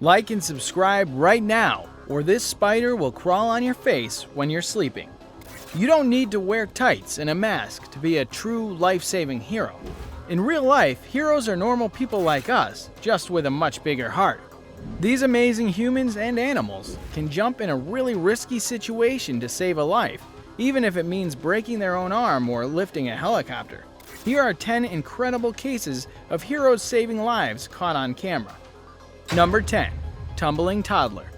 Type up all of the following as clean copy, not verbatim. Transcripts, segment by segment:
Like and subscribe right now, or this spider will crawl on your face when you're sleeping. You don't need to wear tights and a mask to be a true life-saving hero. In real life, heroes are normal people like us, just with a much bigger heart. These amazing humans and animals can jump in a really risky situation to save a life, even if it means breaking their own arm or lifting a helicopter. Here are 10 incredible cases of heroes saving lives caught on camera. Number 10. Tumbling toddler.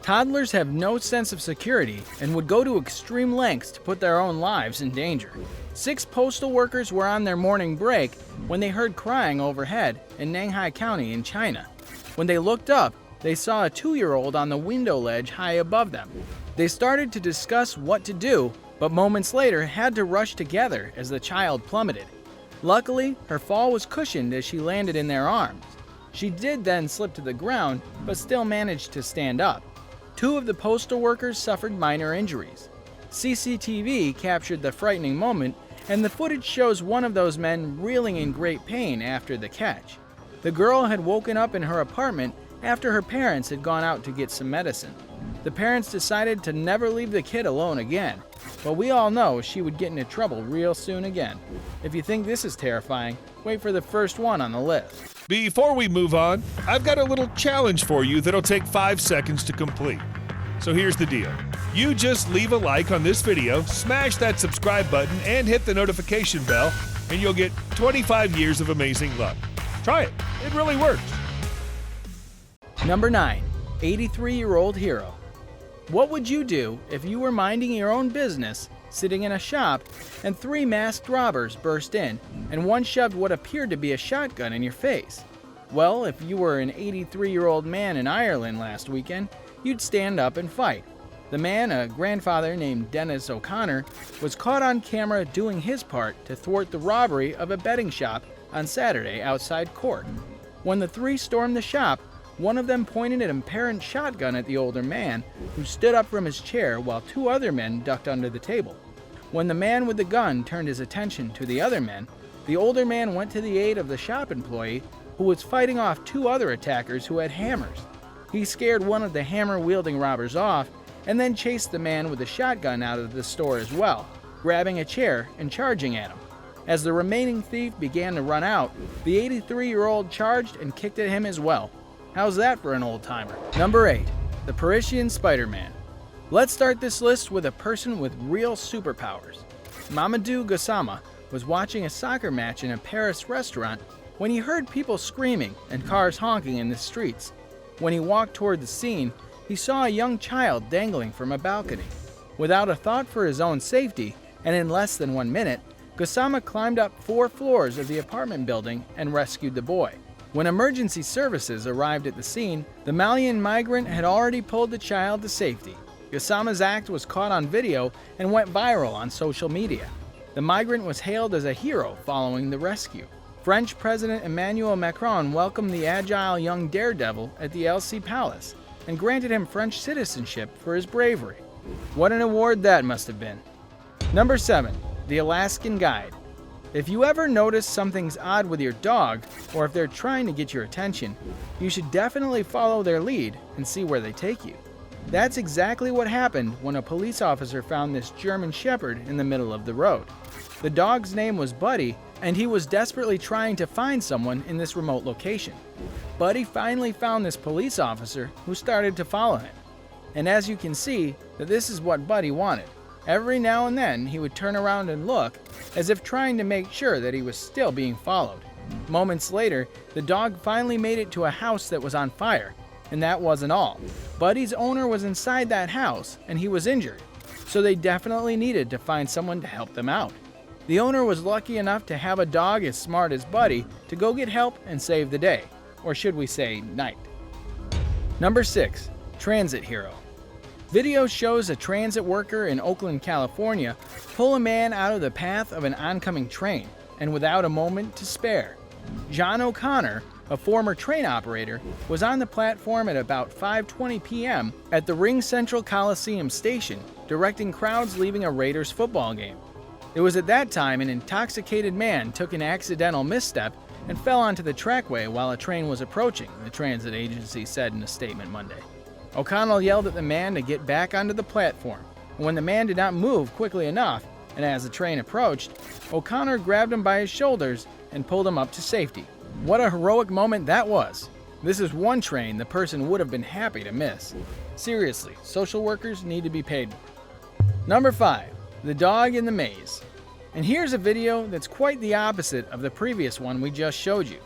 Toddlers have no sense of security and would go to extreme lengths to put their own lives in danger. 6 postal workers were on their morning break when they heard crying overhead in Ninghai County in China. When they looked up, they saw a 2-year-old on the window ledge high above them. They started to discuss what to do, but moments later had to rush together as the child plummeted. Luckily, her fall was cushioned as she landed in their arms. She did then slip to the ground, but still managed to stand up. 2 of the postal workers suffered minor injuries. CCTV captured the frightening moment, and the footage shows one of those men reeling in great pain after the catch. The girl had woken up in her apartment after her parents had gone out to get some medicine. The parents decided to never leave the kid alone again, but we all know she would get into trouble real soon again. If you think this is terrifying, wait for the first one on the list. Before we move on, I've got a little challenge for you that'll take 5 seconds to complete. So here's the deal. You just leave a like on this video, smash that subscribe button, and hit the notification bell, and you'll get 25 years of amazing luck. Try it. It really works. Number 9. 83-year-old hero. What would you do if you were minding your own business, sitting in a shop, and 3 masked robbers burst in, and one shoved what appeared to be a shotgun in your face? Well, if you were an 83-year-old man in Ireland last weekend, you'd stand up and fight. The man, a grandfather named Dennis O'Connor, was caught on camera doing his part to thwart the robbery of a betting shop on Saturday outside court. When the 3 stormed the shop, one of them pointed an apparent shotgun at the older man, who stood up from his chair while 2 other men ducked under the table. When the man with the gun turned his attention to the other men, the older man went to the aid of the shop employee, who was fighting off 2 other attackers who had hammers. He scared one of the hammer-wielding robbers off, and then chased the man with the shotgun out of the store as well, grabbing a chair and charging at him. As the remaining thief began to run out, the 83-year-old charged and kicked at him as well. How's that for an old-timer? Number 8. The Parisian Spider-Man. Let's start this list with a person with real superpowers. Mamadou Gassama was watching a soccer match in a Paris restaurant when he heard people screaming and cars honking in the streets. When he walked toward the scene, he saw a young child dangling from a balcony. Without a thought for his own safety, and in less than 1 minute, Gassama climbed up 4 floors of the apartment building and rescued the boy. When emergency services arrived at the scene, the Malian migrant had already pulled the child to safety. Gassama's act was caught on video and went viral on social media. The migrant was hailed as a hero following the rescue. French President Emmanuel Macron welcomed the agile young daredevil at the Elysee Palace and granted him French citizenship for his bravery. What an award that must have been. Number 7. The Alaskan Guide. If you ever notice something's odd with your dog, or if they're trying to get your attention, you should definitely follow their lead and see where they take you. That's exactly what happened when a police officer found this German Shepherd in the middle of the road. The dog's name was Buddy, and he was desperately trying to find someone in this remote location. Buddy finally found this police officer, who started to follow him. And as you can see, that this is what Buddy wanted. Every now and then, he would turn around and look, as if trying to make sure that he was still being followed. Moments later, the dog finally made it to a house that was on fire, and that wasn't all. Buddy's owner was inside that house, and he was injured, so they definitely needed to find someone to help them out. The owner was lucky enough to have a dog as smart as Buddy to go get help and save the day, or should we say night. Number 6. Transit hero. Video shows a transit worker in Oakland, California, pull a man out of the path of an oncoming train, and without a moment to spare. John O'Connor, a former train operator, was on the platform at about 5:20 p.m. at the Ring Central Coliseum station, directing crowds leaving a Raiders football game. It was at that time an intoxicated man took an accidental misstep and fell onto the trackway while a train was approaching, the transit agency said in a statement Monday. O'Connell yelled at the man to get back onto the platform, and when the man did not move quickly enough, and as the train approached, O'Connor grabbed him by his shoulders and pulled him up to safety. What a heroic moment that was! This is one train the person would have been happy to miss. Seriously, social workers need to be paid more. Number 5. The dog in the maze. And here's a video that's quite the opposite of the previous one we just showed you.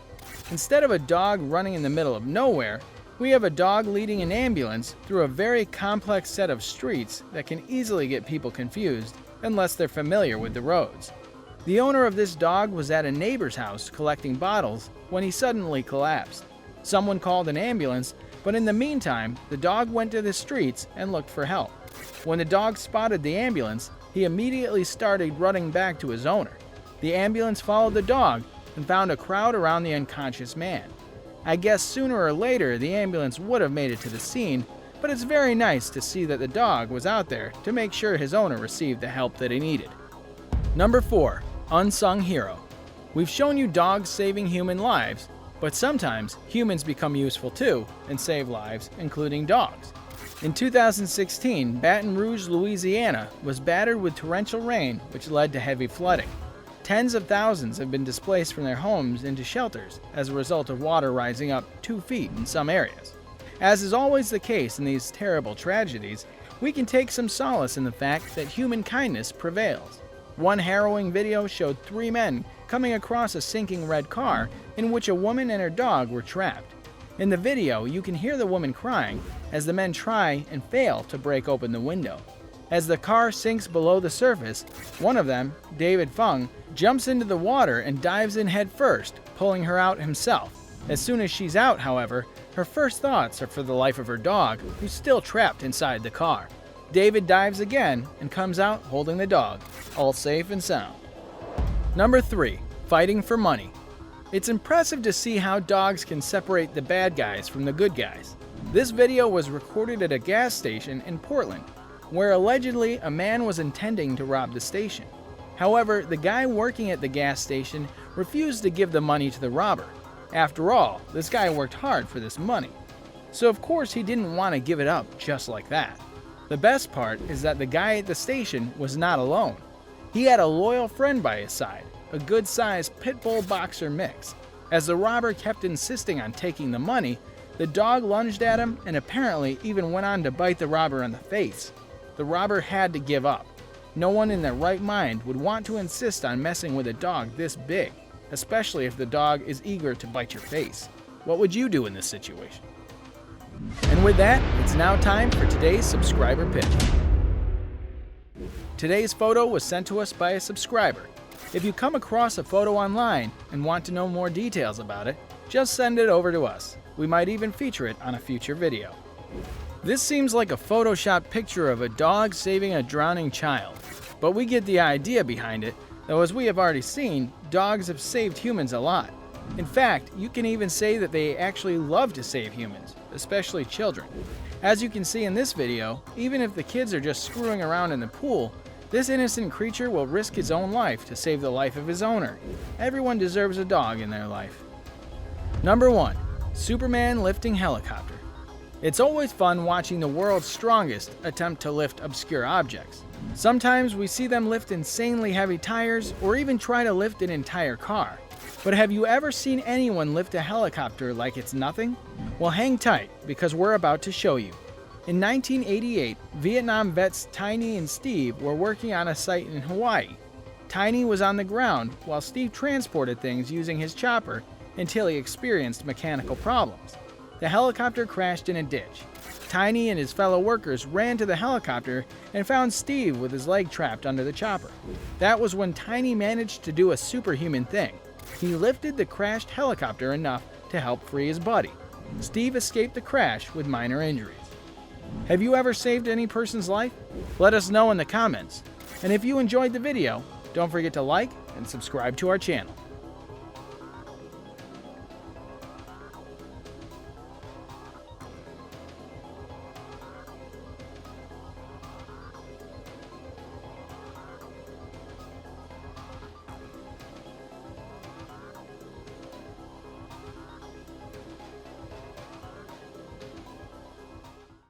Instead of a dog running in the middle of nowhere, we have a dog leading an ambulance through a very complex set of streets that can easily get people confused unless they're familiar with the roads. The owner of this dog was at a neighbor's house collecting bottles when he suddenly collapsed. Someone called an ambulance, but in the meantime, the dog went to the streets and looked for help. When the dog spotted the ambulance, he immediately started running back to his owner. The ambulance followed the dog and found a crowd around the unconscious man. I guess sooner or later the ambulance would have made it to the scene, but it's very nice to see that the dog was out there to make sure his owner received the help that he needed. Number 4. Unsung hero. We've shown you dogs saving human lives, but sometimes humans become useful too and save lives, including dogs. In 2016, Baton Rouge, Louisiana was battered with torrential rain, which led to heavy flooding. Tens of thousands have been displaced from their homes into shelters as a result of water rising up 2 feet in some areas. As is always the case in these terrible tragedies, we can take some solace in the fact that human kindness prevails. One harrowing video showed 3 men coming across a sinking red car in which a woman and her dog were trapped. In the video, you can hear the woman crying as the men try and fail to break open the window. As the car sinks below the surface, one of them, David Fung, jumps into the water and dives in head first, pulling her out himself. As soon as she's out, however, her first thoughts are for the life of her dog, who's still trapped inside the car. David dives again and comes out holding the dog, all safe and sound. Number 3. Fighting for money. It's impressive to see how dogs can separate the bad guys from the good guys. This video was recorded at a gas station in Portland, where allegedly a man was intending to rob the station. However, the guy working at the gas station refused to give the money to the robber. After all, this guy worked hard for this money. So of course he didn't want to give it up just like that. The best part is that the guy at the station was not alone. He had a loyal friend by his side, a good-sized Pitbull boxer mix. As the robber kept insisting on taking the money, the dog lunged at him and apparently even went on to bite the robber in the face. The robber had to give up. No one in their right mind would want to insist on messing with a dog this big, especially if the dog is eager to bite your face. What would you do in this situation? And with that, it's now time for today's subscriber pitch. Today's photo was sent to us by a subscriber. If you come across a photo online and want to know more details about it, just send it over to us. We might even feature it on a future video. This seems like a photoshopped picture of a dog saving a drowning child, but we get the idea behind it, though as we have already seen, dogs have saved humans a lot. In fact, you can even say that they actually love to save humans, especially children. As you can see in this video, even if the kids are just screwing around in the pool, this innocent creature will risk his own life to save the life of his owner. Everyone deserves a dog in their life. Number 1. Superman lifting helicopter. It's always fun watching the world's strongest attempt to lift obscure objects. Sometimes we see them lift insanely heavy tires or even try to lift an entire car. But have you ever seen anyone lift a helicopter like it's nothing? Well, hang tight, because we're about to show you. In 1988, Vietnam vets Tiny and Steve were working on a site in Hawaii. Tiny was on the ground while Steve transported things using his chopper until he experienced mechanical problems. The helicopter crashed in a ditch. Tiny and his fellow workers ran to the helicopter and found Steve with his leg trapped under the chopper. That was when Tiny managed to do a superhuman thing. He lifted the crashed helicopter enough to help free his buddy. Steve escaped the crash with minor injuries. Have you ever saved any person's life? Let us know in the comments. And if you enjoyed the video, don't forget to like and subscribe to our channel.